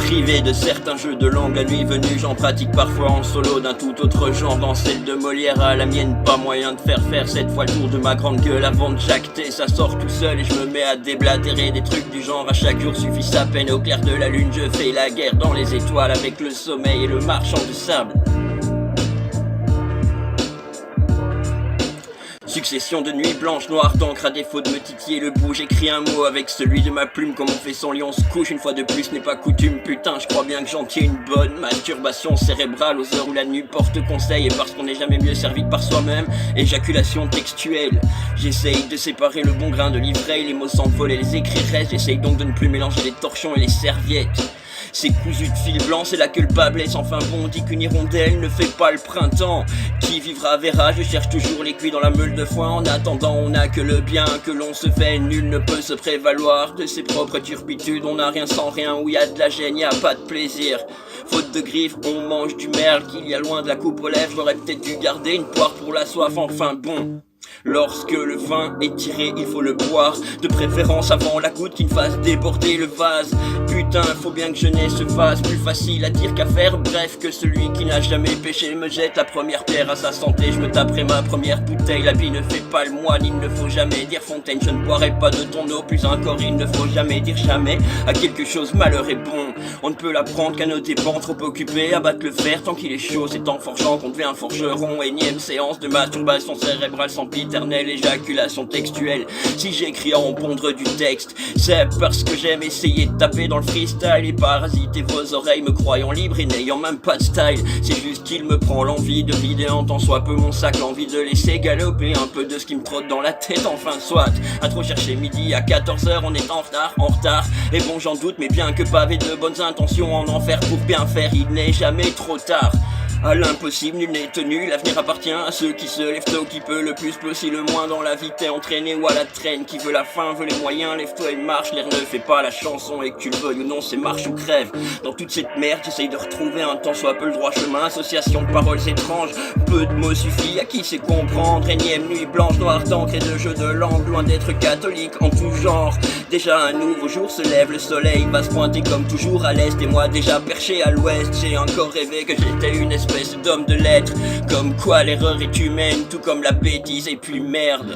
Privé de certains jeux de langue, la nuit venue, j'en pratique parfois en solo d'un tout autre genre. Dans celle de Molière à la mienne, pas moyen de faire cette fois le tour de ma grande gueule avant de jacter. Ça sort tout seul et je me mets à déblatérer des trucs du genre. À chaque jour suffit sa peine, au clair de la lune je fais la guerre dans les étoiles avec le sommeil et le marchand de sable. Succession de nuits blanches, noires d'encre, à défaut de me titiller le bout, j'écris un mot avec celui de ma plume. Comme on fait son lit, on se couche, une fois de plus n'est pas coutume. Putain, je crois bien que j'en tiens une bonne masturbation cérébrale aux heures où la nuit porte conseil. Et parce qu'on n'est jamais mieux servi que par soi-même, éjaculation textuelle. J'essaye de séparer le bon grain de l'ivraie, les mots s'envolent et les écrits restent. J'essaye donc de ne plus mélanger les torchons et les serviettes. C'est cousu de fil blanc, c'est là que le bas blesse. Enfin bon, on dit qu'une hirondelle ne fait pas le printemps. Qui vivra verra, je cherche toujours les cuits dans la meule de foin. En attendant, on n'a que le bien que l'on se fait. Nul ne peut se prévaloir de ses propres turpitudes. On n'a rien sans rien, où y a de la gêne, y a pas de plaisir. Faute de griffes, on mange du merle qu'il y a loin de la coupe aux lèvres. J'aurais peut-être dû garder une poire pour la soif, enfin bon. Lorsque le vin est tiré, il faut le boire, de préférence avant la goutte qui ne fasse déborder le vase. Putain, faut bien que je n'ai ce vase, plus facile à dire qu'à faire. Bref, que celui qui n'a jamais péché me jette la première pierre à sa santé. Je me taperai ma première bouteille, la vie ne fait pas le moine. Il ne faut jamais dire fontaine, je ne boirai pas de ton eau. Plus encore, il ne faut jamais dire jamais à quelque chose, malheur est bon. On ne peut l'apprendre qu'à nos dépens, trop occupé à battre le fer tant qu'il est chaud. C'est en forgeant qu'on devient forgeron. Énième séance de masturbation cérébrale sans éternelle éjaculation textuelle. Si j'écris en pondre du texte, c'est parce que j'aime essayer de taper dans le freestyle et parasiter vos oreilles, me croyant libre et n'ayant même pas de style. C'est juste qu'il me prend l'envie de vider en tant soit peu mon sac, l'envie de laisser galoper un peu de ce qui me trotte dans la tête. Enfin soit, à trop chercher midi à 14h, on est en retard. Et bon j'en doute, mais bien que pavé de bonnes intentions en enfer pour bien faire, il n'est jamais trop tard. À l'impossible, nul n'est tenu, l'avenir appartient à ceux qui se lèvent tôt, qui peut le plus, peut aussi le moins dans la vie, t'es entraîné ou à la traîne, qui veut la fin, veut les moyens, lève-toi et marche, l'air ne fait pas la chanson, et que tu le veuilles ou non, c'est marche ou crève. Dans toute cette merde, j'essaye de retrouver un temps soit peu le droit chemin, association de paroles étranges, peu de mots suffit, à qui sait comprendre, énième nuit blanche, noire d'encre et de jeux de langue, loin d'être catholique en tout genre. Déjà un nouveau jour se lève, le soleil va se pointer comme toujours à l'est, et moi déjà perché à l'ouest, j'ai encore rêvé que j'étais une espèce d'homme de lettres. Comme quoi l'erreur est humaine, tout comme la bêtise et puis merde.